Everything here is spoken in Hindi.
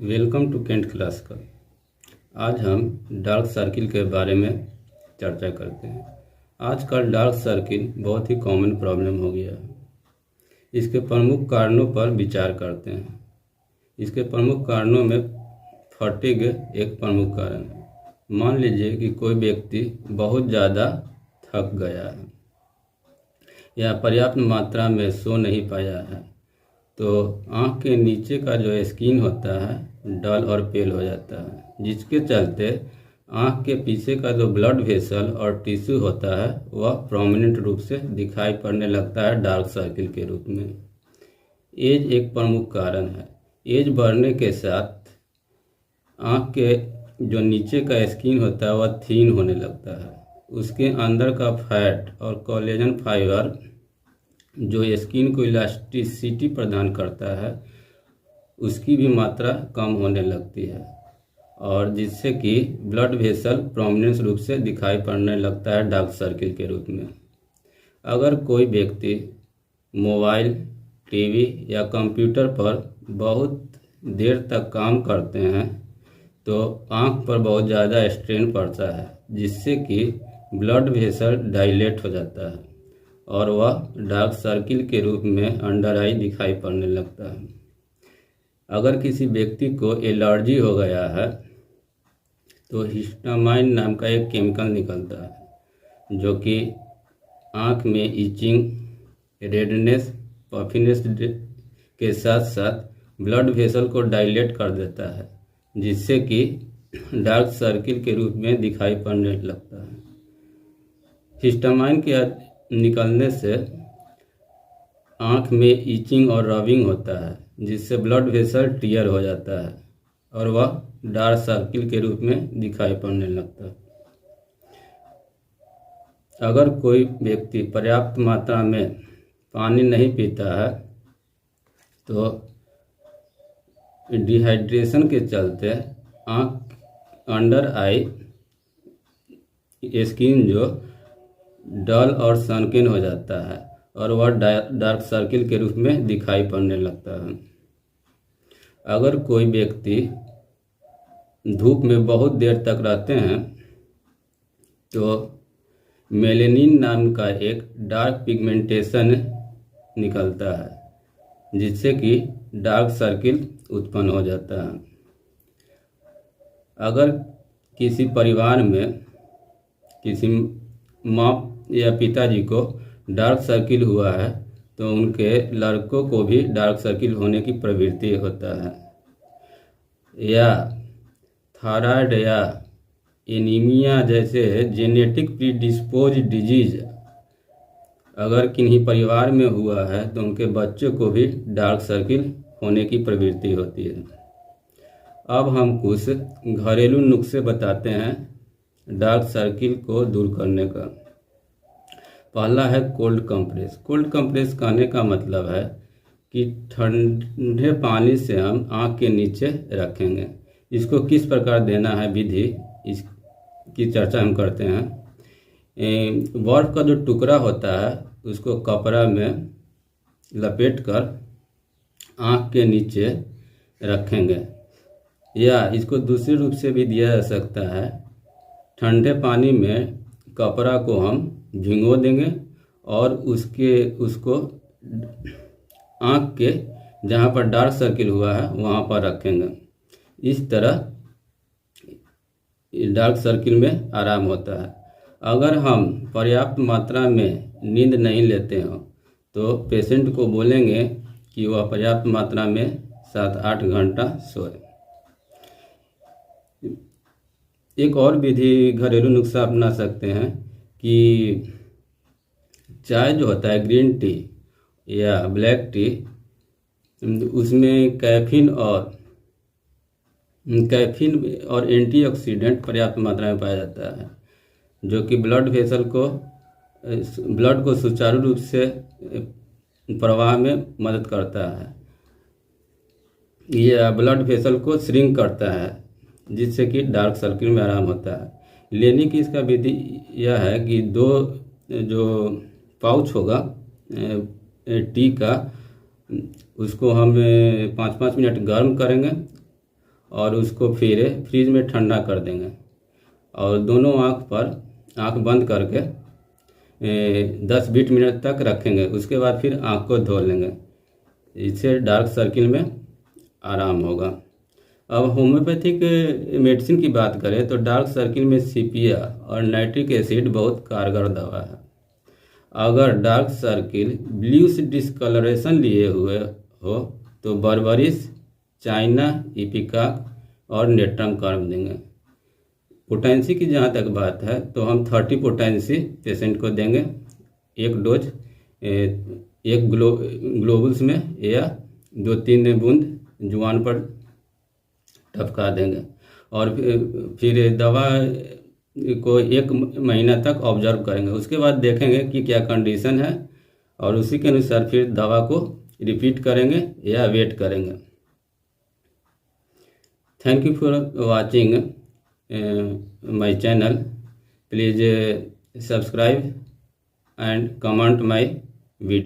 Welcome to cantt classical. आज हम डार्क सर्किल के बारे में चर्चा करते हैं। आजकल डार्क सर्किल बहुत ही कॉमन प्रॉब्लम हो गया है। इसके प्रमुख कारणों पर विचार करते हैं। इसके प्रमुख कारणों में फटीग एक प्रमुख कारण है। मान लीजिए कि कोई व्यक्ति बहुत ज़्यादा थक गया है या पर्याप्त मात्रा में सो नहीं पाया है, तो आँख के नीचे का जो स्किन होता है डल और पेल हो जाता है, जिसके चलते आँख के पीछे का जो ब्लड वेसल और टिश्यू होता है वह प्रोमिनेंट रूप से दिखाई पड़ने लगता है डार्क सर्किल के रूप में। एज एक प्रमुख कारण है। एज बढ़ने के साथ आँख के जो नीचे का स्किन होता है वह थीन होने लगता है। उसके अंदर का फैट और कोलेजन फाइबर जो स्किन को इलास्टिसिटी प्रदान करता है उसकी भी मात्रा कम होने लगती है, और जिससे कि ब्लड वेसल प्रोमिनेंस रूप से दिखाई पड़ने लगता है डार्क सर्किल के रूप में। अगर कोई व्यक्ति मोबाइल, टीवी या कंप्यूटर पर बहुत देर तक काम करते हैं तो आँख पर बहुत ज़्यादा स्ट्रेन पड़ता है, जिससे कि ब्लड वेसल डायलेट हो जाता है और वह डार्क सर्किल के रूप में अंडर आई दिखाई पड़ने लगता है। अगर किसी व्यक्ति को एलर्जी हो गया है तो हिस्टामाइन नाम का एक केमिकल निकलता है जो कि आँख में इचिंग, रेडनेस, पफिनेस के साथ साथ ब्लड वेसल को डायलेट कर देता है, जिससे कि डार्क सर्किल के रूप में दिखाई पड़ने लगता है। हिस्टामाइन के निकलने से आँख में इचिंग और रबिंग होता है, जिससे ब्लड वेसल टियर हो जाता है और वह डार्क सर्किल के रूप में दिखाई पड़ने लगता है। अगर कोई व्यक्ति पर्याप्त मात्रा में पानी नहीं पीता है तो डिहाइड्रेशन के चलते आँख अंडर आई स्किन जो डल और सनकिन हो जाता है और वह डार्क सर्किल के रूप में दिखाई पड़ने लगता है। अगर कोई व्यक्ति धूप में बहुत देर तक रहते हैं तो मेलेनिन नाम का एक डार्क पिगमेंटेशन निकलता है, जिससे कि डार्क सर्किल उत्पन्न हो जाता है। अगर किसी परिवार में किसी माँ या पिताजी को डार्क सर्किल हुआ है तो उनके लड़कों को भी डार्क सर्किल होने की प्रवृत्ति होता है। या थायराइड या एनीमिया जैसे जेनेटिक प्रीडिस्पोज डिजीज अगर किन्हीं परिवार में हुआ है तो उनके बच्चों को भी डार्क सर्किल होने की प्रवृत्ति होती है। अब हम कुछ घरेलू नुस्खे बताते हैं डार्क सर्किल को दूर करने का। पहला है कोल्ड कंप्रेस। कोल्ड कंप्रेस कहने का मतलब है कि ठंडे पानी से हम आँख के नीचे रखेंगे। इसको किस प्रकार देना है विधि, इसकी चर्चा हम करते हैं। बर्फ का जो टुकड़ा होता है उसको कपड़ा में लपेट कर आँख के नीचे रखेंगे, या इसको दूसरे रूप से भी दिया जा सकता है। ठंडे पानी में कपड़ा को हम भिगो देंगे और उसको आँख के जहाँ पर डार्क सर्किल हुआ है वहाँ पर रखेंगे। इस तरह डार्क सर्किल में आराम होता है। अगर हम पर्याप्त मात्रा में नींद नहीं लेते हो तो पेशेंट को बोलेंगे कि वह पर्याप्त मात्रा में 7-8 घंटा सोए। एक और विधि घरेलू नुस्खा अपना सकते हैं कि चाय जो होता है ग्रीन टी या ब्लैक टी, उसमें कैफीन और एंटीऑक्सीडेंट पर्याप्त मात्रा में पाया जाता है, जो कि ब्लड को सुचारू रूप से प्रवाह में मदद करता है। यह ब्लड वेसल को श्रिंक करता है, जिससे कि डार्क सर्किल में आराम होता है। लेने की इसका विधि यह है कि 2 जो पाउच होगा टी का, उसको हम 5-5 मिनट गर्म करेंगे और उसको फिर फ्रिज में ठंडा कर देंगे और दोनों आँख बंद करके 10-20 मिनट तक रखेंगे। उसके बाद फिर आँख को धो लेंगे। इससे डार्क सर्किल में आराम होगा। अब होम्योपैथिक मेडिसिन की बात करें तो डार्क सर्किल में सीपिया और नाइट्रिक एसिड बहुत कारगर दवा है। अगर डार्क सर्किल ब्लूइश डिस्कलरेशन लिए हुए हो तो बर्बरिस, चाइना, इपिकाक और नेट्रम कर्म देंगे। पोटेंसी की जहाँ तक बात है तो हम 30 पोटेंसी पेशेंट को देंगे। एक डोज एक ग्लोबुल्स में या 2-3 बूंद जुबान पर टपका देंगे और फिर दवा को 1 महीना तक ऑब्जर्व करेंगे। उसके बाद देखेंगे कि क्या कंडीशन है और उसी के अनुसार फिर दवा को रिपीट करेंगे या वेट करेंगे। Thank you for watching my channel. Please subscribe and comment my video.